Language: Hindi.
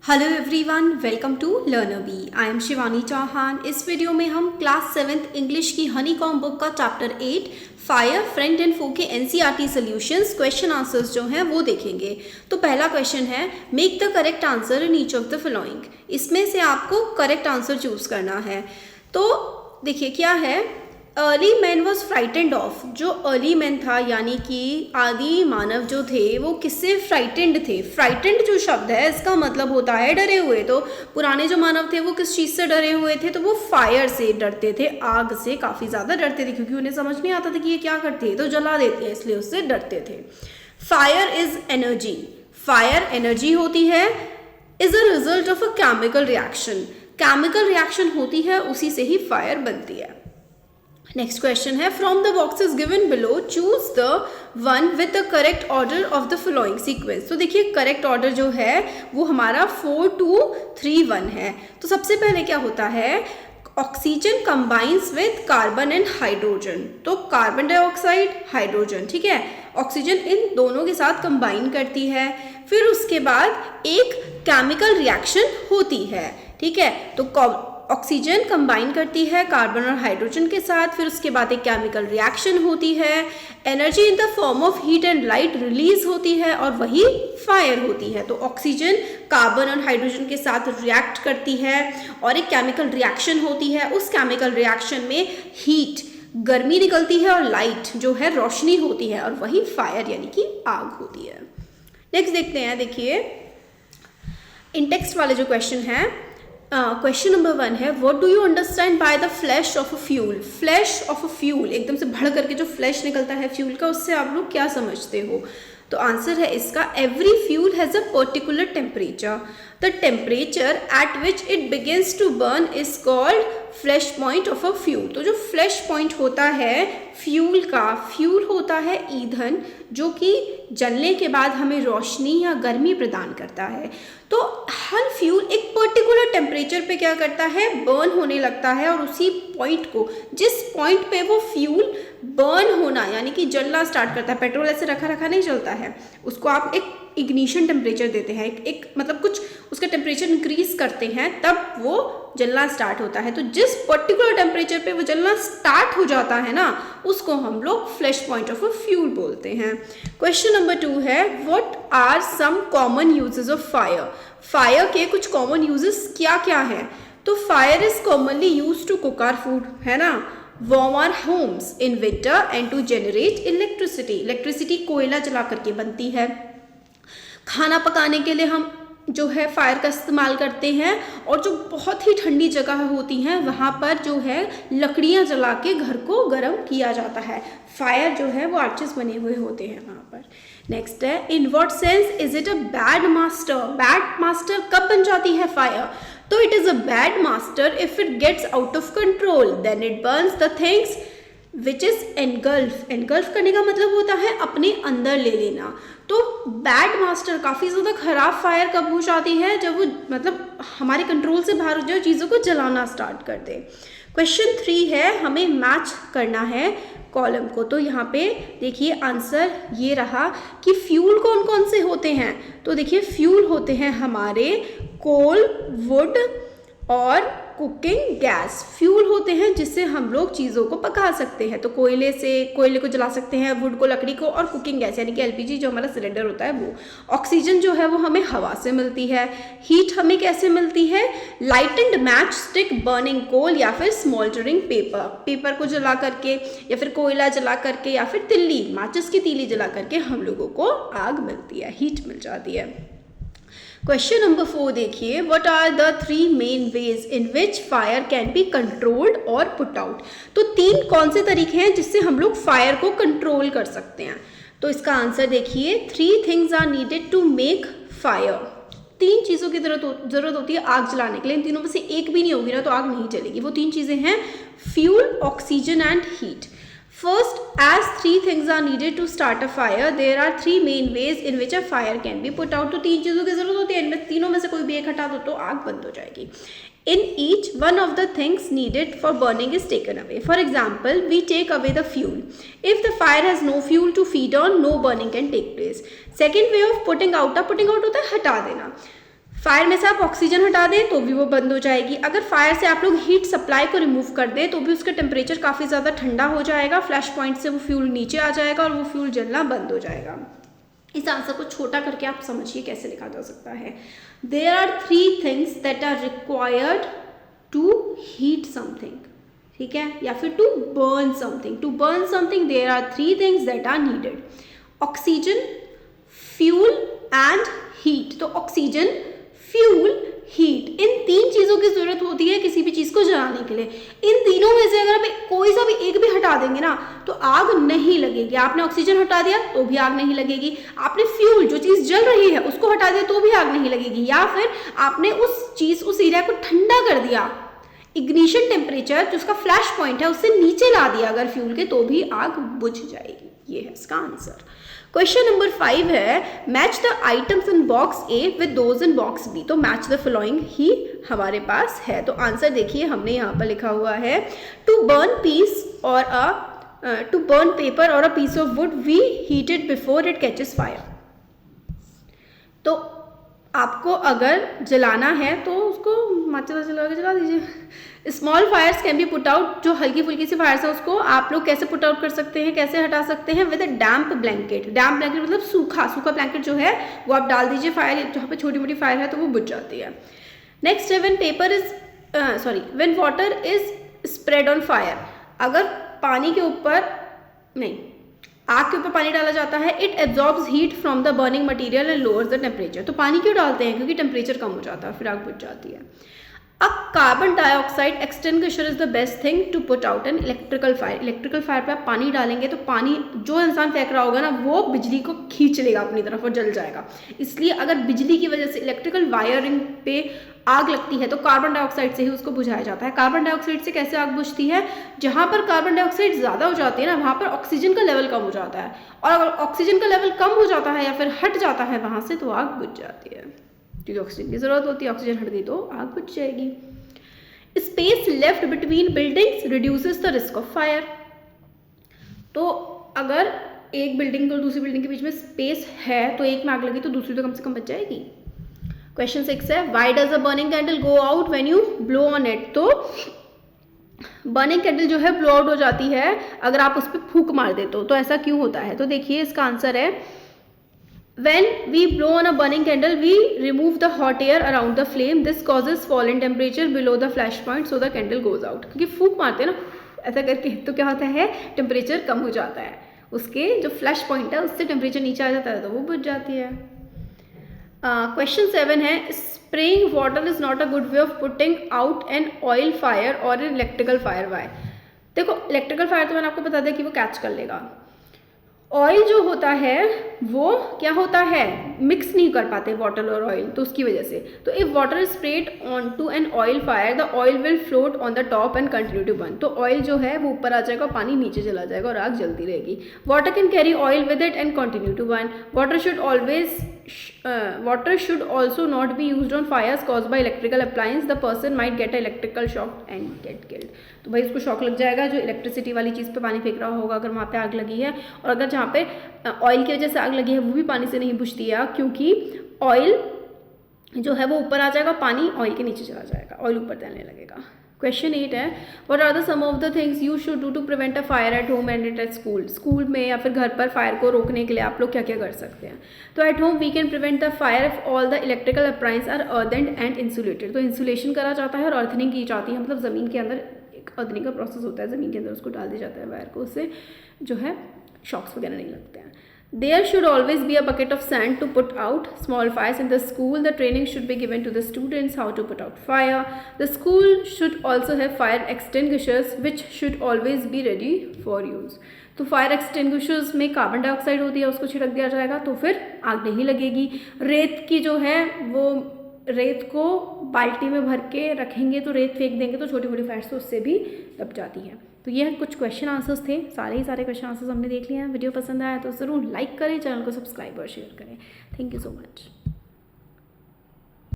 Hello everyone, welcome to learner I am Shivani Chauhan. इस वीडियो में हम क्लास 7th इंग्लिश की हनीकॉम्ब बुक का chapter 8 fire friend and foe के एनसीईआरटी सॉल्यूशंस क्वेश्चन आंसर्स जो हैं वो देखेंगे। तो पहला क्वेश्चन है, make the correct answer in each of the following. इसमें से आपको करेक्ट आंसर चूज करना है। तो देखिए क्या है, early man was frightened of. जो अर्ली मैन था यानी कि आदि मानव जो थे वो किससे फ्राइटेंड थे। फ्राइटेंड जो शब्द है इसका मतलब होता है डरे हुए। तो पुराने जो मानव थे वो किस चीज़ से डरे हुए थे, तो वो फायर से डरते थे, आग से काफ़ी ज़्यादा डरते थे, क्योंकि उन्हें समझ नहीं आता था कि ये क्या करते हैं, तो जला देते हैं, इसलिए उससे डरते थे। Fire is energy. Fire energy होती है, is a result of a chemical reaction. Chemical reaction होती है, उसी से ही फायर बनती है। नेक्स्ट क्वेश्चन है, from the boxes given below choose the one with the correct order of the following sequence. तो देखिए करेक्ट ऑर्डर जो है वो हमारा 4 2 3 1 है। तो सबसे पहले क्या होता है, oxygen combines with carbon and hydrogen. तो कार्बन डाइऑक्साइड, हाइड्रोजन, ठीक है, ऑक्सीजन इन दोनों के साथ कंबाइन करती है। फिर उसके बाद एक केमिकल रिएक्शन होती है, ठीक है। तो ऑक्सीजन कंबाइन करती है कार्बन और हाइड्रोजन के साथ, फिर उसके बाद एक केमिकल रिएक्शन होती है, energy in the form of heat and light release होती है और वही फायर होती है। तो ऑक्सीजन कार्बन और हाइड्रोजन के साथ रिएक्ट करती है और एक केमिकल रिएक्शन होती है। उस केमिकल रिएक्शन में हीट, गर्मी निकलती है और लाइट जो है रोशनी होती है और वही फायर यानी कि आग होती है। नेक्स्ट देखते हैं, देखिए इन टेक्स्ट वाले जो क्वेश्चन है, क्वेश्चन नंबर 1 है, what do you understand by the flash of a fuel. Flash of a fuel, एकदम से भड़ करके जो फ्लैश निकलता है फ्यूल का, उससे आप लोग क्या समझते हो। तो आंसर है इसका, every fuel has a particular temperature. The temperature at which it begins to burn is called flash point of a fuel. तो जो फ्लैश पॉइंट होता है फ्यूल का, फ्यूल होता है ईंधन जो कि जलने के बाद हमें रोशनी या गर्मी प्रदान करता है। तो हर फ्यूल एक पर्टिकुलर टेम्परेचर पे क्या करता है, बर्न होने लगता है, और उसी पॉइंट को, जिस पॉइंट पे वो फ्यूल बर्न होना यानी कि जलना स्टार्ट करता है, पेट्रोल ऐसे रखा रखा नहीं चलता है, उसको आप एक इग्निशन टेम्परेचर देते हैं, एक मतलब कुछ उसका टेम्परेचर इंक्रीज करते हैं, तब वो जलना स्टार्ट होता है। तो जिस पर्टिकुलर टेम्परेचर पे वो जलना स्टार्ट हो जाता है ना, उसको हम लोग flash point of a fuel बोलते हैं। क्वेश्चन नंबर 2 है, what are some common uses of fire. Fire के कुछ कॉमन यूजेस क्या क्या है। तो fire is commonly use to cook our food, है ना, warm our homes in winter and to generate electricity। Electricity कोयला जला करके बनती है। खाना पकाने के लिए हम जो है फायर का इस्तेमाल करते हैं, और जो बहुत ही ठंडी जगह होती हैं वहाँ पर जो है लकड़ियाँ जला के घर को गर्म किया जाता है। फायर जो है वो आर्चेस बने हुए होते हैं वहाँ पर। नेक्स्ट है, in what sense is it a bad master. Bad master कब बन जाती है फायर। तो it is a bad master if it gets out of control, then it burns the things which is engulf. Engulf करने का मतलब होता है अपने अंदर ले लेना। तो बैड मास्टर, काफ़ी ज़्यादा खराब फायर कब हो जाती है, जब वो मतलब हमारे कंट्रोल से बाहर हो जाए, चीज़ों को जलाना स्टार्ट कर दे। क्वेश्चन 3 है, हमें मैच करना है कॉलम को। तो यहाँ पे देखिए आंसर ये रहा कि फ्यूल कौन कौन से होते हैं। तो देखिए फ्यूल होते हैं हमारे कोल, वुड और कुकिंग गैस। फ्यूल होते हैं जिससे हम लोग चीज़ों को पका सकते हैं। तो कोयले को जला सकते हैं, वुड को, लकड़ी को, और कुकिंग गैस यानी कि एलपीजी जो हमारा सिलेंडर होता है वो। ऑक्सीजन जो है वो हमें हवा से मिलती है। हीट हमें कैसे मिलती है, lighted match stick, burning coal, या फिर स्मोल्डरिंग पेपर। पेपर को जला करके या फिर कोयला जला करके या फिर तिल्ली, माचिस की तीली जला करके हम लोगों को आग मिलती है, हीट मिल जाती है। क्वेश्चन नंबर 4 देखिए, what are the 3 main ways in which fire can be controlled और पुट आउट। तो 3 कौन से तरीके हैं जिससे हम लोग फायर को कंट्रोल कर सकते हैं। तो इसका आंसर देखिए, 3 things are needed to make fire. 3 चीज़ों की जरूरत होती है आग जलाने के लिए। इन तीनों में से एक भी नहीं होगी ना तो आग नहीं जलेगी। वो 3 चीज़ें हैं, fuel, oxygen and heat. First, as 3 things are needed to start a fire, there are 3 main ways in which a fire can be put out। तो 3 चीज़ों की जरूरत होती है, इनमें तीनों में से कोई भी एक हटा दो तो आग बंद हो जाएगी। In each, one of the things needed for burning is taken away. For example, we take away the fuel. If the fire has no fuel to feed on, no burning can take place. Second way of putting out होता है हटा देना। फायर में से आप ऑक्सीजन हटा दें तो भी वो बंद हो जाएगी। अगर फायर से आप लोग हीट सप्लाई को रिमूव कर दें तो भी उसका टेम्परेचर काफ़ी ज़्यादा ठंडा हो जाएगा, फ्लैश पॉइंट से वो फ्यूल नीचे आ जाएगा और वो फ्यूल जलना बंद हो जाएगा। इस आंसर को छोटा करके आप समझिए कैसे लिखा जा सकता है। There are 3 things that are required to heat something, ठीक है, या फिर to burn something. To burn something there are 3 things that are needed, oxygen, fuel and heat. तो ऑक्सीजन, फ्यूल, हीट, इन 3 चीज़ों की ज़रूरत होती है किसी भी चीज़ को जलाने के लिए। इन तीनों में से अगर आप कोई सा भी एक भी हटा देंगे ना तो आग नहीं लगेगी। आपने ऑक्सीजन हटा दिया तो भी आग नहीं लगेगी, आपने फ्यूल जो चीज़ जल रही है उसको हटा दिया तो भी आग नहीं लगेगी, या फिर आपने उस एरिया को ठंडा कर दिया, इग्निशन टेम्परेचर जो उसका फ्लैश पॉइंट है उससे नीचे ला दिया अगर फ्यूल के, तो भी आग बुझ जाएगी। ये है इसका आंसर। क्वेश्चन नंबर 5 है match the items in box A with those in box B. तो मैच द फॉलोइंग ही हमारे पास है। तो आंसर देखिए, हमने यहाँ पर लिखा हुआ है टू बर्न पेपर और a piece of wood we heat it before it catches fire. तो आपको अगर जलाना है तो उसको माचिस जला के जला दीजिए। Small fires can be put out, जो हल्की फुल्की सी फायर्स है उसको आप लोग कैसे पुट आउट कर सकते हैं, कैसे हटा सकते हैं, with a damp blanket. Damp blanket मतलब सूखा ब्लैंकेट जो है वो आप डाल दीजिए फायर, जहाँ पे छोटी मोटी फायर है तो वो बुझ जाती है। नेक्स्ट है when water is spread on fire. अगर पानी के ऊपर आग के ऊपर पानी डाला जाता है, it absorbs heat from the burning material and lowers the temperature. तो पानी क्यों डालते हैं, क्योंकि टेम्परेचर कम हो जाता है, फिर आग बुझ जाती है। अब carbon dioxide extinguisher is the best thing to put out an electrical fire. Electrical fire पे आप पानी डालेंगे तो पानी जो इंसान फेंक रहा होगा ना वो बिजली को खींच लेगा अपनी तरफ और जल जाएगा। इसलिए अगर बिजली की वजह से इलेक्ट्रिकल वायरिंग पे आग लगती है तो कार्बन डाइऑक्साइड से ही उसको बुझाया जाता है। कार्बन डाइऑक्साइड से कैसे आग बुझती है, जहाँ पर कार्बन डाइऑक्साइड ज़्यादा हो जाती है ना वहाँ पर ऑक्सीजन का लेवल कम हो जाता है, और अगर ऑक्सीजन का लेवल कम हो जाता है या फिर हट जाता है वहाँ से तो आग बुझ जाती है, क्योंकि ऑक्सीजन की ज़रूरत होती है। ऑक्सीजन हट गई तो आग बुझ जाएगी। Space left between buildings reduces the risk of fire. तो अगर एक बिल्डिंग और दूसरी बिल्डिंग के बीच में स्पेस है तो एक में आग लगी तो दूसरी तो कम से कम बच जाएगी। क्वेश्चन 6 है why does a burning candle go out when you blow on it. तो बर्निंग कैंडल जो है ब्लो आउट हो जाती है अगर आप उस पर फूंक मार दे तो ऐसा क्यों होता है। तो देखिए इसका आंसर है When we blow on a burning candle, we remove the hot air around the flame. This causes fall in temperature below the flash point, so the candle goes out. क्योंकि फूंक मारते हैं ना ऐसा करके तो क्या होता है, टेम्परेचर कम हो जाता है, उसके जो फ्लैश पॉइंट है उससे टेम्परेचर नीचे आ जाता है तो वो बुझ जाती है। क्वेश्चन 7 है spraying water is not a good way of putting out an oil fire और एन इलेक्ट्रिकल फायर। वाई? देखो इलेक्ट्रिकल फायर तो मैंने आपको बता दिया कि वो कैच कर लेगा। ऑयल जो होता है वो क्या होता है, मिक्स नहीं कर पाते वाटर और ऑयल, तो उसकी वजह से। तो if water is spread on to an oil fire the oil will float on the top and continue to burn. तो ऑयल जो है वो ऊपर आ जाएगा, पानी नीचे चला जाएगा और आग जलती रहेगी। Water can carry oil with it and continue to burn. Water should also not be used on fires caused by electrical appliance. The person might get electrical shock and get killed. तो भाई उसको शॉक लग जाएगा जो इलेक्ट्रिसिटी वाली चीज़ पे पानी फेंक रहा होगा अगर वहाँ पे आग लगी है, और अगर जहाँ पे ऑयल की वजह से आग लगी है वो भी पानी से नहीं बुझती है क्योंकि ऑयल जो है वो ऊपर आ जाएगा, पानी ऑयल के नीचे चला जाएगा, ऑयल ऊपर तैरने लगेगा। क्वेश्चन 8 है what are the some of the things you should do to prevent a fire at home and at school. School में या फिर घर पर फायर को रोकने के लिए आप लोग क्या क्या कर सकते हैं। तो at home we can prevent the fire if all the electrical appliance are earthed and insulated. तो इंसुलेशन करा जाता है और अर्थनिंग की जाती है, मतलब ज़मीन के अंदर एक अर्थिंग का प्रोसेस होता है, ज़मीन के अंदर उसको डाल दिया जाता है वायर को, उससे जो है शॉक्स वगैरह नहीं लगते हैं। There should always be a bucket of sand to put out small fires in the school. The training should be given to the students how to put out fire. The school should also have fire extinguishers which should always be ready for use. तो फायर एक्सटिंग्विशर्स में कार्बन डाइऑक्साइड होती है, उसको छिड़क दिया जाएगा तो फिर आग नहीं लगेगी। रेत की जो है वो रेत को बाल्टी में भर के रखेंगे तो रेत फेंक देंगे तो छोटी मोटी फायर्स तो उससे भी दब जाती है। तो ये कुछ क्वेश्चन आंसर्स थे, सारे क्वेश्चन आंसर्स हमने देख लिए हैं। वीडियो पसंद आया तो ज़रूर लाइक करें, चैनल को सब्सक्राइब और शेयर करें। Thank you so much.